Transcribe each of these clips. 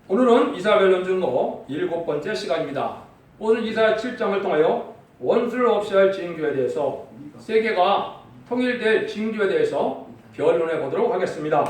오늘은 이사야별 연중어 7번째 시간입니다. 오늘 이사야 7장을 통하여 원수를 없애할 징조에 대해서 세계가 통일될 징조에 대해서 변론해 보도록 하겠습니다.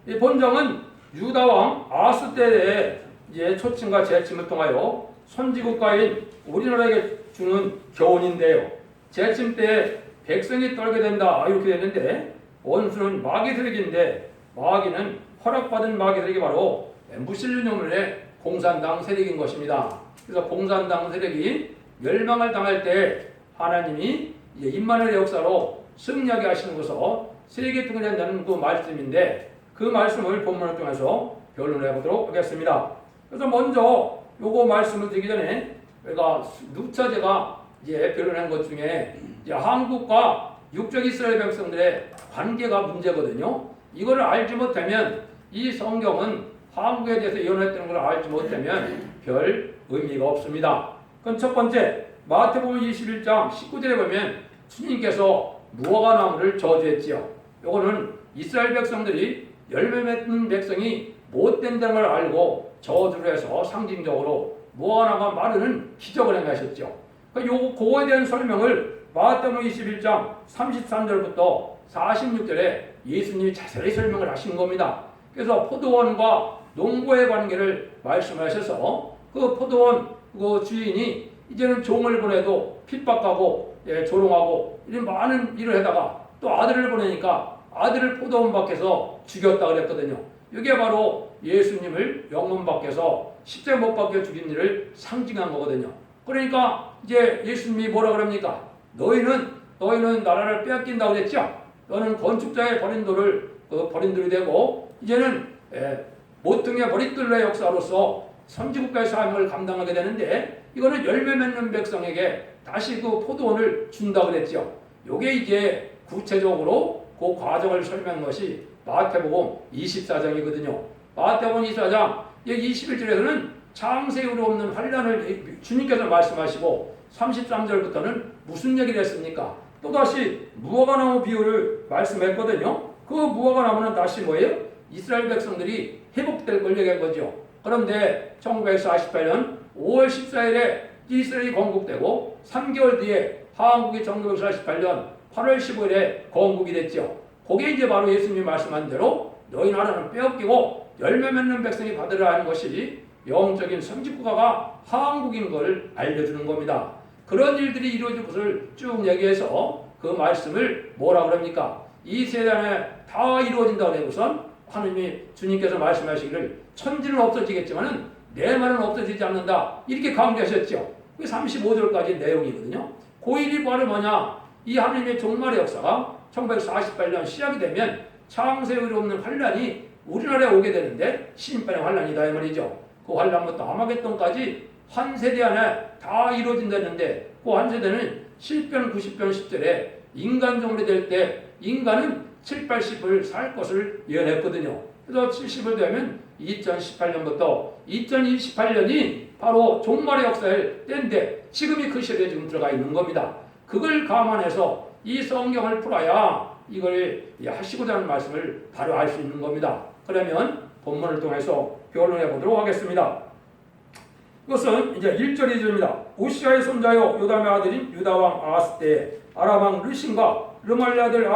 이 본정은 유다왕 아스 때의 초침과 재침을 통하여 선지국가인 우리나라에게 주는 교훈인데요. 재침 때 백성이 떨게 된다 이렇게 됐는데, 원수는 마귀 세력인데 마귀는 허락받은 마귀 세력이 바로 무신론의 공산당 세력인 것입니다. 그래서 공산당 세력이 멸망을 당할 때 하나님이 임마누엘의 역사로 승리하게 하시는 것으로 세계 통일한다는 그 말씀인데, 그 말씀을 본문을 통해서 변론해 보도록 하겠습니다. 그래서 먼저 요거 말씀을 드리기 전에 우리가 누차제가 변론한 것 중에 한국과 육적 이스라엘 백성들의 관계가 문제거든요. 이거를 알지 못하면 이 성경은 한국에 대해서 예언했다는 걸 알지 못하면 별 의미가 없습니다. 그럼 첫 번째, 마태복음 21장 19절에 보면 주님께서 무화과 나무를 저주했지요. 요거는 이스라엘 백성들이 열매 맺는 백성이 못 된다는 걸 알고 저주를 해서 상징적으로 무화과 나무가 마르는 기적을 행하셨죠. 그거에 대한 설명을 마태복음 21장 33절부터 46절에 예수님이 자세히 설명을 하신 겁니다. 그래서 포도원과 농부의 관계를 말씀하셔서 그 포도원 그 주인이 이제는 종을 보내도 핍박하고 조롱하고 이런 많은 일을 하다가 또 아들을 보내니까 아들을 포도원 밖에서 죽였다 그랬거든요. 이게 바로 예수님을 영문 밖에서 십자가 못 박혀 죽인 일을 상징한 거거든요. 그러니까 이제 예수님이 뭐라 그럽니까? 너희는 나라를 빼앗긴다고 그랬죠? 너는 건축자의 버린돌이 되고 이제는 모퉁이의 머릿돌의 역사로서 선지국가의 사명을 감당하게 되는데, 이거는 열매 맺는 백성에게 다시 그 포도원을 준다고 그랬죠. 요게 이제 구체적으로 그 과정을 설명한 것이 마태복음 24장이거든요. 마태복음 24장 21절에서는 창세기로 없는 환란을 주님께서 말씀하시고 33절부터는 무슨 얘기를 했습니까? 또다시 무화과나무 비유를 말씀했거든요. 그 무화과나무는 다시 뭐예요? 이스라엘 백성들이 회복될 걸 얘기한 거죠. 그런데 1948년 5월 14일에 이스라엘이 건국되고 3개월 뒤에 한국이 1948년 8월 15일에 건국이 됐죠. 그게 이제 바로 예수님이 말씀한 대로 너희 나라는 빼앗기고 열매 맺는 백성이 받으라 하는 것이 영적인 선지국가가 한국인 걸 알려주는 겁니다. 그런 일들이 이루어질 것을 쭉 얘기해서 그 말씀을 뭐라 그럽니까? 이 세상에 다 이루어진다고 해서선 하느님이 주님께서 말씀하시기를 천지는 없어지겠지만은 내 말은 없어지지 않는다 이렇게 강조하셨죠. 그게 35절까지 내용이거든요. 그 일이 바로 뭐냐? 이 하느님의 종말의 역사가 1948년 시작이 되면 창세기로 없는 환란이 우리나라에 오게 되는데 심판의 환란이다 이 말이죠. 그 환란부터 아마겟돈까지 한 세대 안에 다 이루어진다는데, 그 한 세대는 7편 90편 10절에 인간종이 될 때 인간은 7, 80을 살 것을 예언했거든요. 그래서 70을 되면 2018년부터 2028년이 바로 종말의 역사일 때인데 지금이 그 시대에 지금 들어가 있는 겁니다. 그걸 감안해서 이 성경을 풀어야 이걸 하시고자 하는 말씀을 바로 알 수 있는 겁니다. 그러면 본문을 통해서 변론해 보도록 하겠습니다. 이것은 이제 1절 2절입니다. 우시아의 손자요 요담의 아들인 유다왕 아하스 때에 아람왕 르신과 르말리아 아들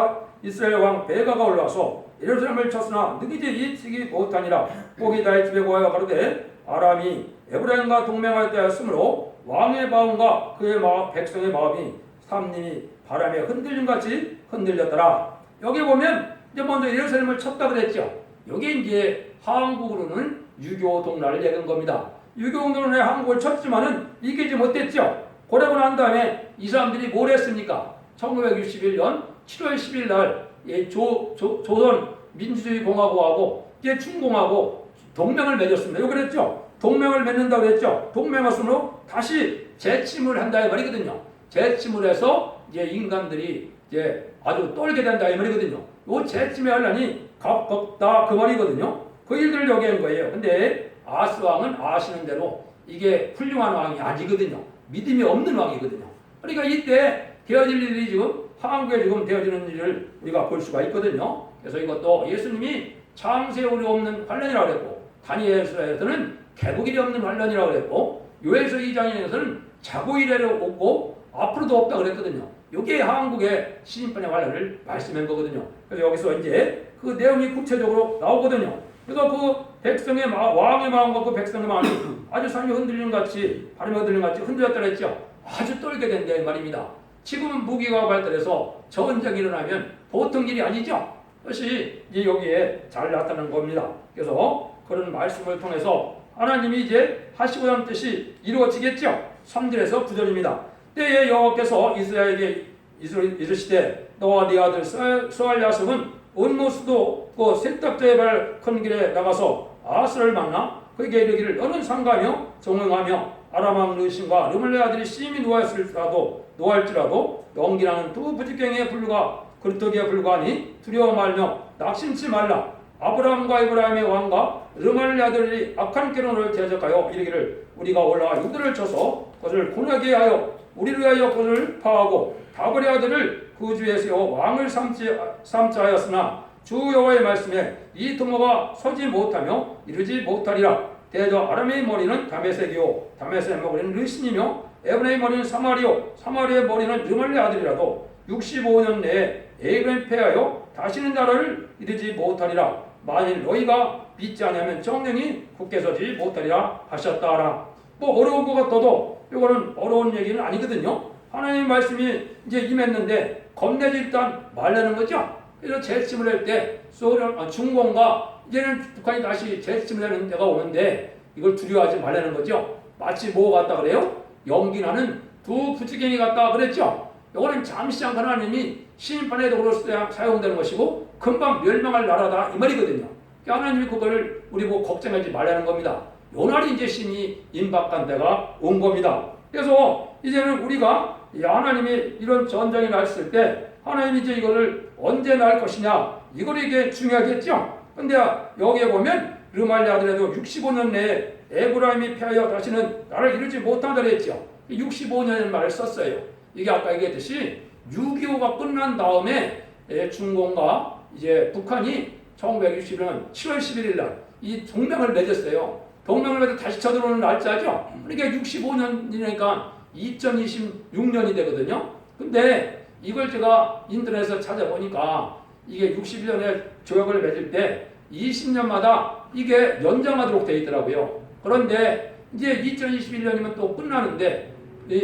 이스라엘 왕 베가가 올라와서 예루살렘을 쳤으나 느기지 이치기 못하니라. 꼭이 다의 집에 고하여 가로되 아람이 에브라임과 동맹하였으므로 왕의 마음과 그의 백성의 마음이 삼림이 바람에 흔들림같이 흔들렸더라. 여기 보면 이제 먼저 예루살렘을 쳤다 그랬죠. 여기 이제 한국으로는 유교 동란을 얘기한 겁니다. 유교 동란에 한국을 쳤지만은 이기지 못했죠. 그러고 난 다음에 이 사람들이 뭘 했습니까? 1961년 7월 10일 날 조선 민주주의 공화국하고 충공하고 동맹을 맺었습니다. 이거 그랬죠? 동맹을 맺는다고 그랬죠? 동맹했으므로 다시 재침을 한다 이 말이거든요. 재침을 해서 이제 인간들이 이제 아주 떨게 된다 이 말이거든요. 이 재침의 환란이 값없다 그 말이거든요. 그 일들을 여기 한 거예요. 근데 아스 왕은 아시는 대로 이게 훌륭한 왕이 아니거든요. 믿음이 없는 왕이거든요. 그러니까 이때 되어질 일이 지금 한국에 지금 되어지는 일을 우리가 볼 수가 있거든요. 그래서 이것도 예수님이 창세우리 없는 환란이라고 그랬고 다니엘서에서는 개복일이 없는 환란이라고 그랬고, 요엘서 2장에서는 자고일에도 없고 앞으로도 없다 그랬거든요. 이게 한국의 시인판의 환란을 말씀한 거거든요. 그래서 여기서 이제 그 내용이 구체적으로 나오거든요. 그래서 그 백성의 왕의 마음과 그 백성의 마음이 아주 삶이 흔들리는 같이, 바람이 흔들리는 같이 흔들렸다 그랬죠. 아주 떨게 된다 이 말입니다. 지금은 무기가 발달해서 전쟁이 일어나면 보통 일이 아니죠. 그것이 이제 여기에 잘 나타나는 겁니다. 그래서 그런 말씀을 통해서 하나님이 이제 하시고자 하는 뜻이 이루어지겠죠. 3절에서 9절입니다. 때에 여호와께서 이스라엘에게 이르시되 너와 네 아들 스알랴습은 온모스도 그 세탁자의 발 큰 길에 나가서 아스를 만나 그에게 이르기를 너는 상가며 정응하며 아람왕 르신과 르말레 아들이 심히 노할지라도 연기라는 두 부직갱이의 불과 그릇더기에 불과하니 두려워 말며 낙심치 말라. 아브라함과 이브라임의 왕과 르말레 아들이 악한 계론을 대적하여 이르기를 우리가 올라와 유다를 쳐서 그것을 고나게 하여 우리를 위하여 그것을 파하고 다볼의 아들을 그 주에 세워 왕을 삼자 하였으나 주 여호와의 말씀에 이 도모가 서지 못하며 이르지 못하리라. 대저 아람의 머리는 다메섹이요 다메섹의 머리는 르신이며 에브라의 머리는 사마리요 사마리의 머리는 르말레 아들이라도 65년 내에 에브라임 패하여 다시는 나라를 이르지 못하리라. 만일 너희가 믿지 않으면 정령이 굳게 서지 못하리라 하셨다라. 뭐 어려운 것 같아도 이거는 어려운 얘기는 아니거든요. 하나님의 말씀이 이제 임했는데 겁내지 일단 말라는 거죠. 그래서 재침을 할 때 중공과 이제는 북한이 다시 재침을 하는 때가 오는데 이걸 두려워하지 말라는 거죠. 마치 뭐 같다 그래요? 연기나는 두 부지갱이 같다 그랬죠. 이거는 잠시 잠깐 하나님이 심판의 도구로 사용되는 것이고 금방 멸망할 나라다 이 말이거든요. 그러니까 하나님이 그걸 우리 보고 걱정하지 말라는 겁니다. 요날이 이제 신이 임박한 때가 온 겁니다. 그래서 이제는 우리가 하나님이 이런 전쟁이 났을 때 하나님이 이제 이거를 언제 날 것이냐 이걸 이게 중요하겠죠. 근데 여기에 보면 르말레 아들에도 65년 내에 에브라임이 패하여 다시는 나를 이루지 못한다 그랬죠. 65년의 말을 썼어요. 이게 아까 얘기했듯이 6.25가 끝난 다음에 중공과 이제 북한이 1960년 7월 11일 날 이 동맹을 맺었어요. 동맹을 맺어 다시 쳐들어오는 날짜죠. 그러니까 65년이니까 2026년이 되거든요. 근데 이걸 제가 인터넷에서 찾아보니까 이게 61년에 조약을 맺을 때 20년마다 이게 연장하도록 되어 있더라고요. 그런데 이제 2021년이면 또 끝나는데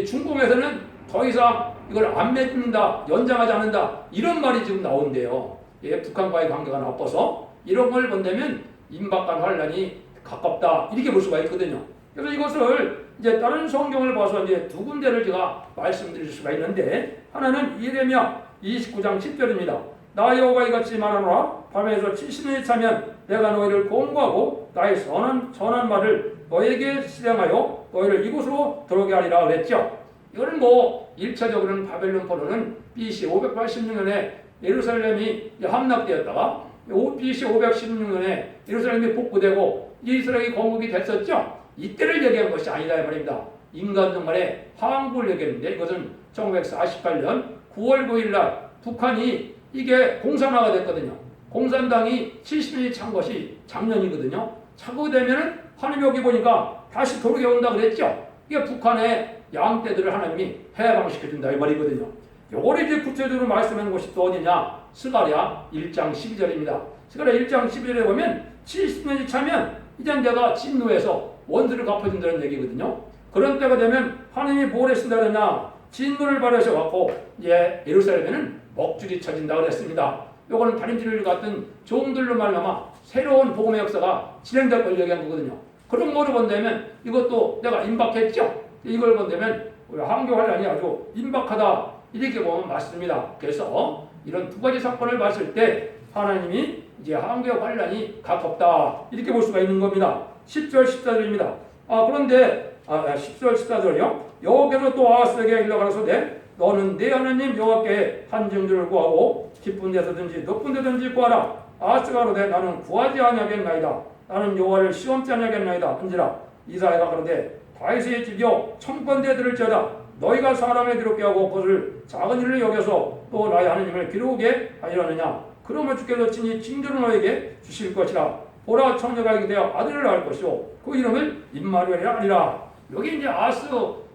중공에서는 더 이상 이걸 안 맺는다, 연장하지 않는다 이런 말이 지금 나온대요. 북한과의 관계가 나빠서 이런 걸 본다면 임박한 환란이 가깝다 이렇게 볼 수가 있거든요. 그래서 이것을 이제 다른 성경을 봐서 이제 두 군데를 제가 말씀드릴 수가 있는데 하나는 예레미야 29장 10절입니다. 나 여호와 이같이 말하노라. 밤에서 70년이 차면 내가 너희를 공고하고 나의 선한 말을 너에게 실행하여 너희를 이곳으로 들어오게 하리라 그랬죠. 이거는 뭐 1차적으로는 바벨론 포로는 BC 586년에 예루살렘이 함락되었다가 BC 516년에 예루살렘이 복구되고 이스라엘이 건국이 됐었죠. 이때를 얘기한 것이 아니다 이 말입니다. 인간 동안의 항구를 얘기했는데 이것은 1948년 9월 9일 날 북한이 이게 공산화가 됐거든요. 공산당이 70년이 찬 것이 작년이거든요. 차고 되면은 하나님이 여기 보니까 다시 도르게 온다 그랬죠. 이게 북한의 양떼들을 하나님이 해방시켜준다 이 말이거든요. 요거를 이제 구체적으로 말씀하는 것이 또 어디냐? 스가랴 1장 12절입니다. 스가랴 1장 12절에 보면 70년이 차면 이제 내가 진노해서 원수를 갚아준다는 얘기거든요. 그런 때가 되면 하나님이 뭘 하신다 그러냐? 진노를 발하셔갖고 예루살렘에는 먹줄이 쳐진다 그랬습니다. 요거는 다림질을 같은 종들로 말미암아 새로운 복음의 역사가 진행될 걸 얘기한 거거든요. 그런 거를 본다면 이것도 내가 임박했죠. 이걸 본다면 한교 환란이 아주 임박하다 이렇게 보면 맞습니다. 그래서 이런 두 가지 사건을 봤을 때 하나님이 이제 한교 환란이 가깝다 이렇게 볼 수가 있는 겁니다. 10절 14절입니다. 그런데 10절 14절이요. 여호와께서 또 아하스에게 일러가라사대 너는 내 하나님 여호와께 한증들을 구하고 깊은 데서든지 높은 데든지 구하라. 아하스가 그러되 나는 구하지 아니하겠나이다. 나는 여호와를 시험치 아니하겠나이다. 한지라 이사야가 그러되 다윗의 집이여 청건대 들을지어다. 너희가 사람을 기롭게 하고 그것을 작은 일을 여겨서 또 나의 하나님을 기록게 하려느냐. 그러면 주께서 친히 징조를 너에게 주실 것이라. 보라 처녀가 이게 되어 아들을 낳을 것이요 그 이름을 임마누엘이라 하리라. 여기 이제 아스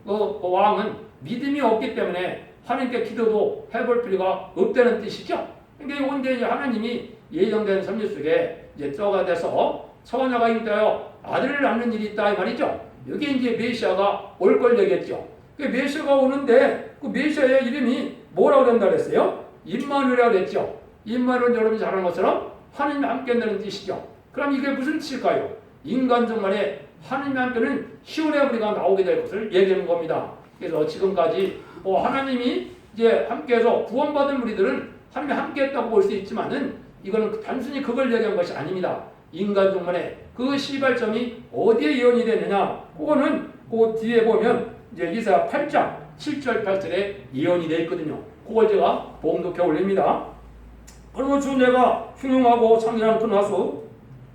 왕은 믿음이 없기 때문에 하나님께 기도도 해볼 필요가 없다는 뜻이죠. 그러니까 이제 이제 하나님이 예정된 섭리 속에 이제 쩌가 돼서 처녀가 임대하여 아들을 낳는 일이 있다 이 말이죠. 여기 이제 메시아가 올 걸 얘기했죠. 그 메시아가 오는데 그 메시아의 이름이 뭐라고 된다 그랬어요? 임마누엘이라고 그랬죠. 임마누엘은 여러분이 잘 아는 것처럼 하나님이 함께 한다는 뜻이죠. 그럼 이게 무슨 뜻일까요? 인간 중간에 하나님이 함께는 시온의 우리가 나오게 될 것을 얘기하는 겁니다. 그래서 지금까지 하나님이 이제 함께해서 구원받은 우리들은 하나님이 함께했다고 볼 수 있지만은 이거는 단순히 그걸 얘기한 것이 아닙니다. 인간 중간에 그 시발점이 어디에 예언이 되느냐? 그거는 그 뒤에 보면 이제 이사야 8장 7절 8절에 예언이 되어 있거든요. 그걸 제가 봉독해 올립니다. 그러면 주 내가 흉흉하고 창렬한 그 나수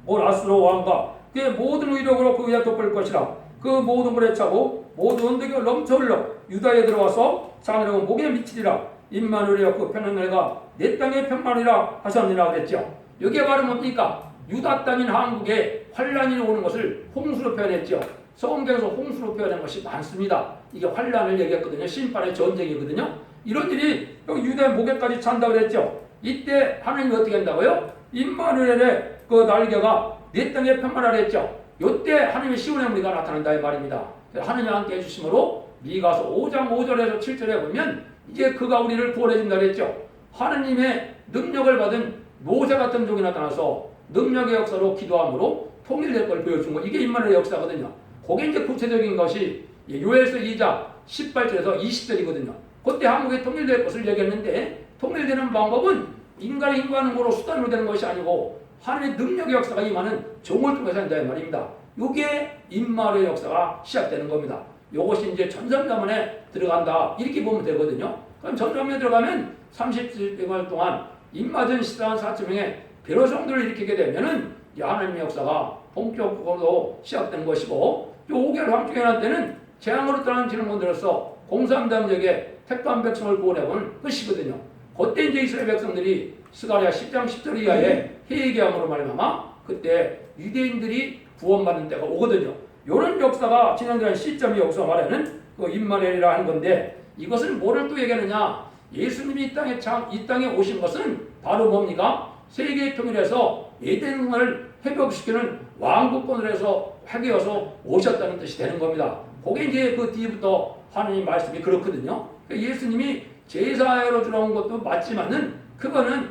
아스로 왕과 그의 모든 의력으로 그 위에 덮을 것이라. 그 모든 물에 차고 모든 언덕이 넘쳐 흘러 유다에 들어와서 장애로운 목에 미치리라. 임마누엘이여 그 편한 내가 내 땅의 편만이라 하셨느니라 그랬죠. 여기에 바로 뭡니까? 유다 땅인 한국에 환란이 오는 것을 홍수로 표현했죠. 성경에서 홍수로 표현한 것이 많습니다. 이게 환란을 얘기했거든요. 심판의 전쟁이거든요. 이런 일이 여기 유다의 목에까지 찬다고 그랬죠. 이때 하나님이 어떻게 한다고요? 임마누엘의 그 날개가 내 땅에 편만하라 했죠. 이때 하나님의 시온의 무리가 나타난다 이 말입니다. 하나님 함께 해주심으로 미가서 5장 5절에서 7절에 보면 이제 그가 우리를 구원해준다 그랬죠. 하나님의 능력을 받은 모세 같은 종이 나타나서 능력의 역사로 기도함으로 통일될 걸 보여준 거. 이게 임마누엘의 역사거든요. 그게 이제 구체적인 것이 요엘서 2장 18절에서 20절이거든요. 그때 한국에 통일될 것을 얘기했는데 통일되는 방법은 인간의 인간으로 수단으로 되는 것이 아니고 하나님의 능력의 역사가 임하는 종을 통해서 한다 이 말입니다. 이게 임마누엘의 역사가 시작되는 겁니다. 이것이 이제 전성자문에 들어간다 이렇게 보면 되거든요. 그럼 전성자문에 들어가면 30년 동안 입맞은 14,4천명의 베로성들을 일으키게 되면은 하나님의 역사가 본격적으로 시작된 것이고, 또 5개월 황충해난 때는 재앙으로 떠난 진흥군들로서 공산당 지역에 택한 백성을 구원해본 것이거든요. 그때 이제 이스라엘 백성들이 스가랴 10장 10절 이하에 회개함으로 말미암아 그때 유대인들이 구원받는 때가 오거든요. 이런 역사가 진행되는 시점이 여기서 말하는 그 임마누엘이라 하는 건데, 이것은 뭐를 또 얘기하느냐? 예수님이 이 땅에 오신 것은 바로 뭡니까? 세계 통일해서 에덴을 회복시키는 왕국권을 해서 회개해서 오셨다는 뜻이 되는 겁니다. 그게 이제 그 뒤부터 하나님 말씀이 그렇거든요. 예수님이 제사로 들어온 것도 맞지만은 그거는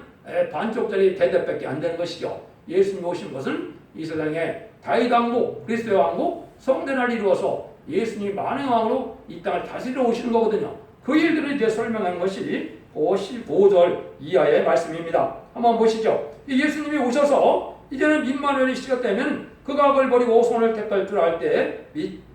반쪽짜리 대답밖에 안 되는 것이죠. 예수님이 오신 것은 이 세상에 다윗 왕국, 그리스도의 왕국, 성전을 이루어서 예수님이 만왕의 왕으로 이 땅을 다스리러 오시는 거거든요. 그 일들을 이제 설명한 것이 15절 이하의 말씀입니다. 한번 보시죠. 예수님이 오셔서 이제는 임마누엘이 시작되면 그가 악을 버리고 손을 택할 줄 알 때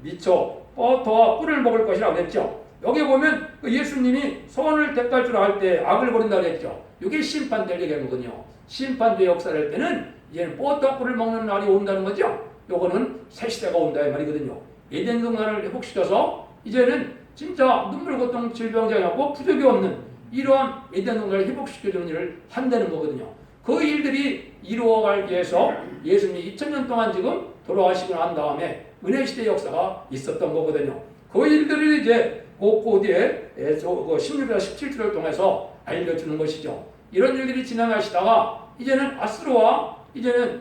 미쳐 버터와 꿀을 먹을 것이라고 했죠. 여기 보면 예수님이 선을 택할 줄 알 때 악을 버린다고 했죠. 이게 심판될 얘기하는군요. 심판의 역사를 할 때는 이제는 버터와 꿀을 먹는 날이 온다는 거죠. 요거는 새 시대가 온다 이 말이거든요. 에덴 동산을 회복시켜서 이제는 진짜 눈물, 고통, 질병장애 없고 부족이 없는 이러한 에덴 동산을 회복시켜주는 일을 한다는 거거든요. 그 일들이 이루어가기 위해서 예수님이 2000년 동안 지금 돌아가시고 난 다음에 은혜시대 역사가 있었던 거거든요. 그 일들을 이제 그 뒤에 16절 17절을 통해서 알려주는 것이죠. 이런 일들이 진행하시다가 이제는 아수르가 이제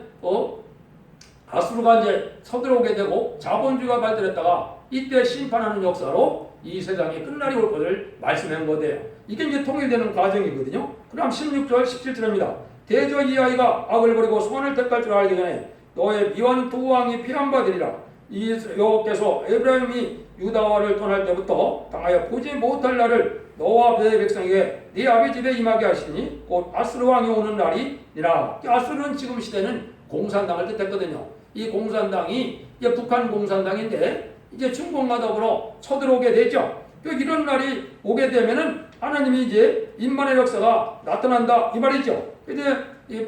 서들어오게 되고 자본주의가 발달했다가 이때 심판하는 역사로 이 세상이 끝날이 올 것을 말씀한 거예요. 이게 이제 통일되는 과정이거든요. 그럼 16절 17절입니다. 대저 이 아이가 악을 버리고 선을 택할 줄 알기 전에 너의 미완 두 왕이 피한받으리라. 이 여호와께서 에브라임이 유다와를 떠날 때부터 당하여 보지 못할 날을 너와 내 백성에게 네 아비 집에 임하게 하시니 곧 아수르 왕이 오는 날이니라. 아수르는 지금 시대는 공산당을 뜻했거든요. 이 공산당이 이제 북한 공산당인데 이제 중공과 더불어 쳐들어오게 되죠. 이런 날이 오게 되면은 하나님이 이제 임마누엘 역사가 나타난다 이 말이죠. 근데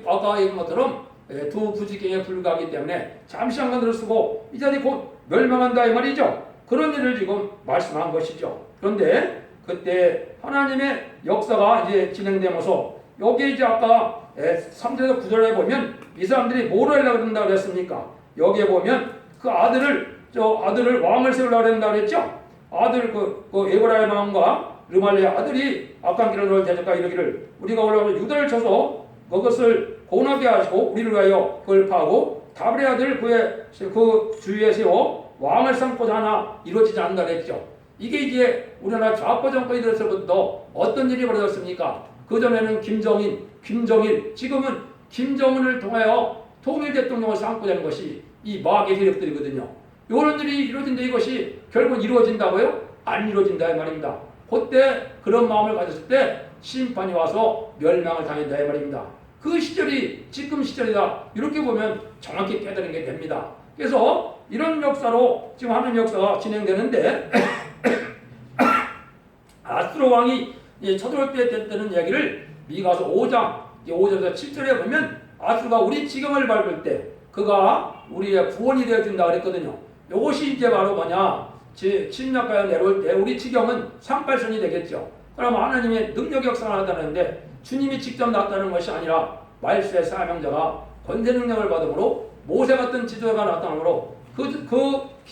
아까 얘기한 것처럼 두 부지경에 불과하기 때문에 잠시 한간으로 쓰고 이 자리 곧 멸망한다 이 말이죠. 그런 일을 지금 말씀한 것이죠. 그런데 그때 하나님의 역사가 이제 진행되면서 여기에 이제 아까 3절에서 9절에 보면 이 사람들이 뭐를 하려고 그런다고 그랬습니까? 여기에 보면 그 아들을 왕을 세우려고 그랬다고 그랬죠? 아들 그 에브라임 왕과 르말리의 아들이 악한 길을 놓을 대적과 이르기를 우리가 올라가서 유다를 쳐서 그것을 고나게 하시고 우리를 위하여 그걸 파하고 다블의 아들 그 주위에 세워 왕을 삼고자 하나 이루어지지 않는다 그랬죠. 이게 이제 우리나라 좌파 정권이 들어서부터 어떤 일이 벌어졌습니까? 그전에는 김정일, 지금은 김정은을 통하여 통일 대통령을 삼고자 하는 것이 이 마귀 세력들이거든요. 이런 일이 이루어진다 이것이 결국은 이루어진다고요? 안 이루어진다 이 말입니다. 그때 그런 마음을 가졌을 때 심판이 와서 멸망을 당한다 이 말입니다. 그 시절이 지금 시절이다. 이렇게 보면 정확히 깨달은 게 됩니다. 그래서 이런 역사로 지금 하는 역사가 진행되는데 아수르 왕이 쳐들어올 때 됐다는 이야기를 미가서 5절에서 7절에 보면 아수르가 우리 지경을 밟을 때 그가 우리의 구원이 되어준다 그랬거든요. 이것이 이제 바로 뭐냐? 침략하여 내려올 때 우리 지경은 상팔선이 되겠죠. 그럼 하나님의 능력 역사가 나타나는데 주님이 직접 나타나는 것이 아니라 말세의 사명자가 권세 능력을 받음으로 모세 같은 지도자가 나타나므로 그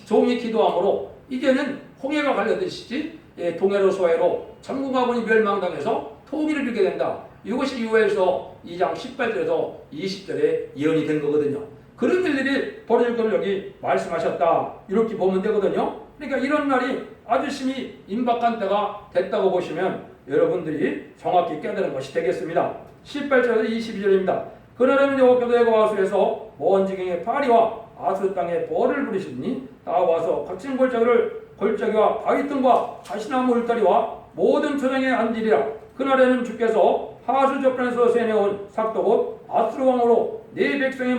종이 기도함으로 이제는 홍해가 갈려듯이 동해로 소해로 전국화군이 멸망당해서 통일을 이루게 된다. 이것이 유에서 2장 18절에서 20절에 예언이 된 거거든요. 그런 일들이 벌어질 것을 여기 말씀하셨다. 이렇게 보면 되거든요. 그러니까 이런 날이 아주 심히 임박한 때가 됐다고 보시면 여러분들이 정확히 깨달은 것이 되겠습니다. 18절에서 22절입니다. 그날에는 여호와께서 에고아수에서 먼 지경의 파리와 아수 땅에 벌을 부리시니 다 와서 거친 골짜기와 바위등과 가시나무 울타리와 모든 초장에 앉으리라. 그날에는 주께서 하수 저편에서 세내온 삭도 곧 아수르 왕으로 네 백성의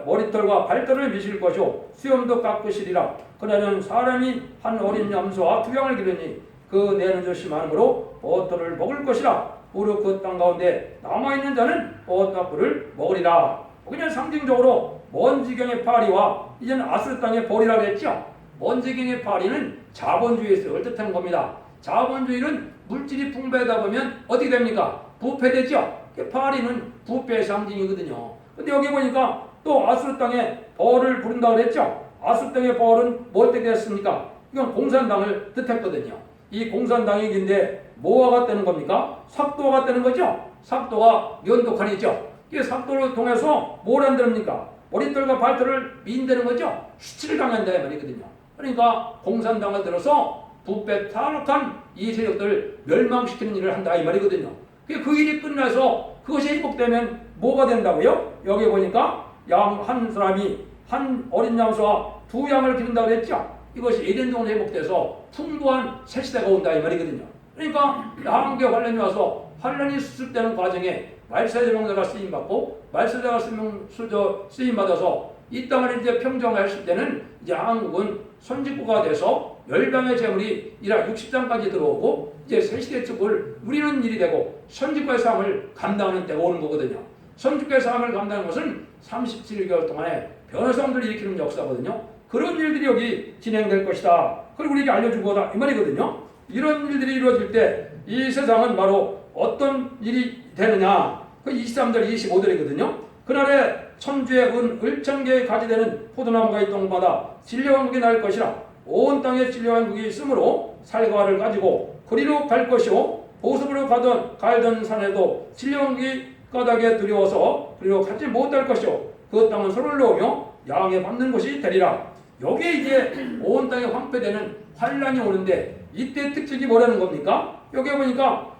머리털과 발털을 미실 것이요 수염도 깎으시리라. 그날에는 사람이 한 어린 염소와 두 양을 기르니 그 내는 것이 많으므로 버터를 먹을 것이라. 무릇 그 땅 가운데 남아있는 자는 버터를 먹으리라. 그냥 상징적으로 먼 지경의 파리와 이제는 아수르 땅의 벌이라고 했죠. 먼 지경의 파리는 자본주의에서 뜻하는 겁니다. 자본주의는 물질이 풍부하다 보면 어떻게 됩니까? 부패되죠. 파리는 부패의 상징이거든요. 근데 여기 보니까 또 아수르 땅에 벌을 부른다고 그랬죠. 아수르 땅의 벌은 뭐 어떻게 됐습니까? 이건 공산당을 뜻했거든요. 이 공산당이긴데 뭐가 같다는 겁니까? 삭도가 같다는 거죠. 삭도가 면도칸이죠. 이 삭도를 통해서 뭘 한다니까? 머리털과 발털을 민다는 거죠. 수치를 당한다 이 말이거든요. 그러니까 공산당을 들어서 부패 타락한 이 세력들을 멸망시키는 일을 한다 이 말이거든요. 그 일이 끝나서 그것이 회복되면 뭐가 된다고요? 여기 보니까 양 한 사람이 한 어린 양소와 두 양을 기른다고 했죠. 이것이 에덴동으로 회복돼서 풍부한 새 시대가 온다 이 말이거든요. 그러니까 양국의 환란이 와서 환란이 수습되는 과정에 말세제명자가 쓰임받고 말세자가 쓰임받아서 이 땅을 이제 평정했을 때는 이제 한국은 선진국가 돼서 열방의 재물이 이라 60장까지 들어오고 이제 새시대 축을 누리는 일이 되고 선진국의 삶을 감당하는 때가 오는 거거든요. 선진국의 삶을 감당하는 것은 37개월 동안에 변화성들을 일으키는 역사거든요. 그런 일들이 여기 진행될 것이다. 그리고 우리에게 알려준 거다 이 말이거든요. 이런 일들이 이루어질 때 이 세상은 바로 어떤 일이 되느냐. 그 23절 25절이거든요. 그날에 천주의 을천개에 가지되는 포도나무가 있던 곳마다 진려왕국이 날 것이라. 온 땅에 진려왕국이 있으므로 살과를 가지고 그리로 갈 것이요 보습으로 갈던 산에도 진려왕국이 까닭에 두려워서 그리로 가지 못할 것이요 그 땅은 소를 놓으며 양에 받는 것이 되리라. 여기에 이제 온 땅에 황폐되는 환란이 오는데 이때 특징이 뭐라는 겁니까? 여기에 보니까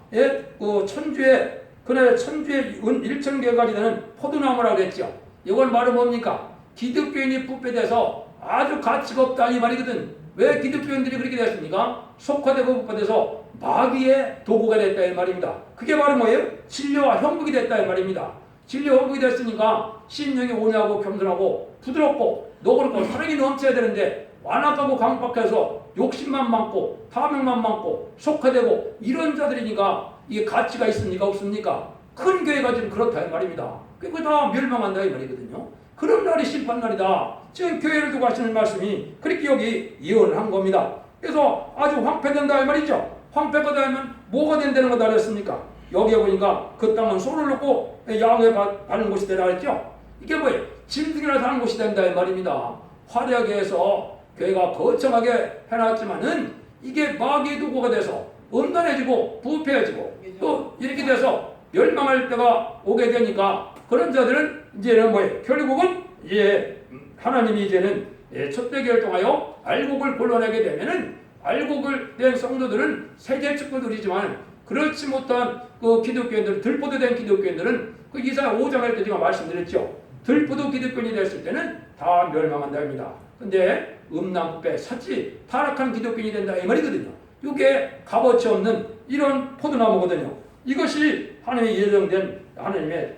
그날에 천주의 일천개까지 되는 포도나무라고 했죠. 이걸 말은 뭡니까? 기독교인이 부패돼서 아주 가치가 없다 이 말이거든. 왜 기독교인들이 그렇게 됐습니까? 속화되고 부패돼서 마귀의 도구가 됐다 이 말입니다. 그게 바로 뭐예요? 진료와 형국이 됐다 이 말입니다. 진료 형국이 됐으니까 심령이 온유하고 겸손하고 부드럽고 너그럽고 사랑이 넘쳐야 되는데 완악하고 강박해서 욕심만 많고 탐욕만 많고 속화되고 이런 자들이니까 이게 가치가 있습니까? 없습니까? 큰 교회가 지금 그렇다 이 말입니다. 그거 다 멸망한다 이 말이거든요. 그런 날이 심판날이다. 지금 교회를 두고 하시는 말씀이 그렇게 여기 예언을 한 겁니다. 그래서 아주 황폐된다 이 말이죠. 황폐가 되면 뭐가 된다는 거다 그랬습니까? 여기에 보니까 그 땅은 소를 놓고 양에 바른 곳이 되라 했죠. 이게 뭐예요? 짐승이나 사는 곳이 된다 이 말입니다. 화려하게 해서 교회가 거창하게 해놨지만은 이게 마귀의 도구가 돼서 음란해지고 부패해지고 또 이렇게 돼서 멸망할 때가 오게 되니까 그런 자들은 이제는 뭐예요? 결국은 이제 하나님이 이제는 촛대기를 통하여 알곡을 골라내게 되면은 알곡을 낸 성도들은 세계 축복들이지만 그렇지 못한 그 기독교인들, 들포도된 기독교인들은 그 이사야 5장 할 때 제가 말씀드렸죠. 들포도 기독교인이 됐을 때는 다 멸망한다 합니다. 근데 음란부패, 사치, 타락한 기독교인이 된다 이 말이거든요. 이게 값어치 없는 이런 포도나무거든요. 이것이 하나님의 예정된 하나님의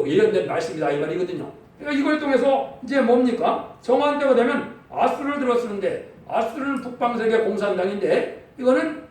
예정된 말씀이다 이 말이거든요. 그러니까 이걸 통해서 이제 뭡니까? 정한 때가 되면 아수르를 들었쓰는데 아수르는 북방세계 공산당인데 이거는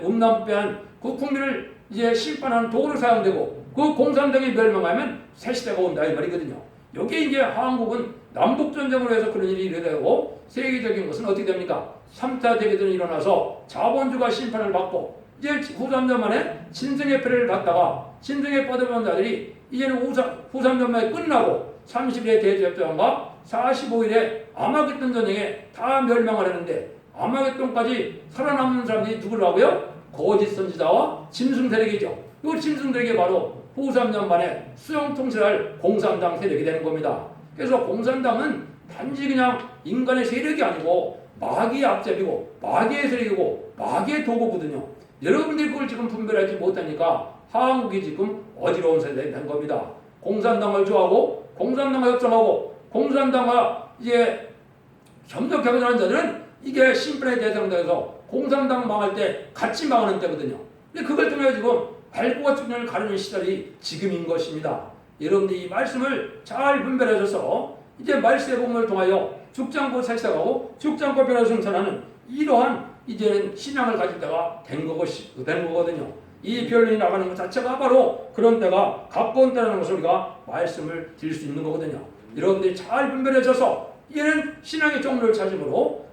음란부패한 그 국민을 이제 심판하는 도구로 사용되고 그 공산당이 멸망하면 새 시대가 온다 이 말이거든요. 여기에 이제 한국은 남북전쟁으로 해서 그런 일이 일어나고 세계적인 것은 어떻게 됩니까? 3차 대계전이 일어나서 자본주가 심판을 받고 이제 후 3년 만에 진성의 패를 갖다가 진성에 뻗어본 자들이 이제는 후 3년 만에 끝나고 30일의 대제협정과 45일에 아마겟돈 전쟁에 다 멸망을 했는데 아마겟돈까지 살아남는 사람들이 누구라고요? 거짓 선지자와 짐승 세력이죠. 이 짐승 세력이 바로 후 3년 만에 수용 통치할 공산당 세력이 되는 겁니다. 그래서 공산당은 단지 그냥 인간의 세력이 아니고 마귀의 앞잡이고 마귀의 세력이고 마귀의 도구거든요. 여러분들이 그걸 지금 분별하지 못하니까 한국이 지금 어지러운 세대가 된 겁니다. 공산당을 좋아하고 공산당과 협상하고 공산당과 이제 협력하고 하는 자들은 이게 심판의 대상자에서 공산당 망할 때 같이 망하는 때거든요. 근데 그걸 통해 지금 알고와 중년을 가르는 시절이 지금인 것입니다. 여러분들이 이 말씀을 잘 분별하셔서 이제 말씀의 복음을 통하여 죽지 않고 살아가고 죽지 않고 변화를 승천하는 이러한 이제는 신앙을 가질 때가 된 거거든요. 이 변론이 나가는 것 자체가 바로 그런 때가 가까운 때라는 것을 우리가 말씀을 드릴 수 있는 거거든요. 여러분들이 잘 분별해줘서 이제는 신앙의 종류를 찾음으로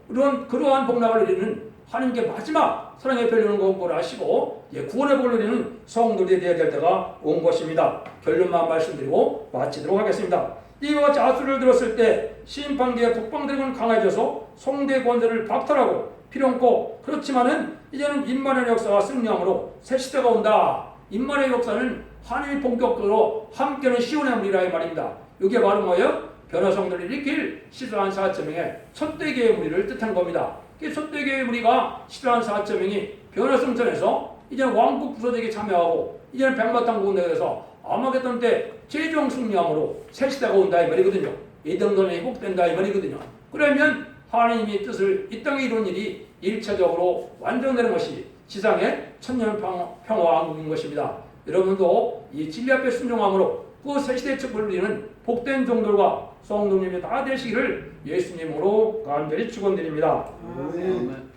그러한 복락을 누리는 하나님께 마지막 사랑의 변론을 공부를 하시고 구원의 복을 누리는 성도들이 되어야 될 때가 온 것입니다. 결론만 말씀드리고 마치도록 하겠습니다. 이와 같이 아수르를 들었을 때 심판기의 북방대군은 강해져서 성대 권세를 박탈하고 필요없고 그렇지만은 이제는 임마누엘 역사가 승리함으로 새 시대가 온다. 임마누엘 역사는 하나님이 본격적으로 함께하는 시온의 무리라 이 말입니다. 이게 바로 뭐예요? 변화성들을 일으킬 시드란 4.0의 첫대교의 무리를 뜻한 겁니다. 첫대교의 무리가 시드란 4.0이 변화성전에서 이제는 왕국 부서지기 참여하고 이제는 백마땅 군대에서 아마겟돈 때 최종 승리함으로 새 시대가 온다 이 말이거든요. 이등전이 회복된다 이 말이거든요. 그러면 하나님의 뜻을 이 땅에 이룬 일이 1차적으로 완성되는 것이 지상의 천년 평화 왕국인 것입니다. 여러분도 이 진리 앞에 순종함으로 그 새 시대의 척을 누리는 복된 종들과 성도님이 다 되시기를 예수님으로 간절히 축원드립니다. 아멘.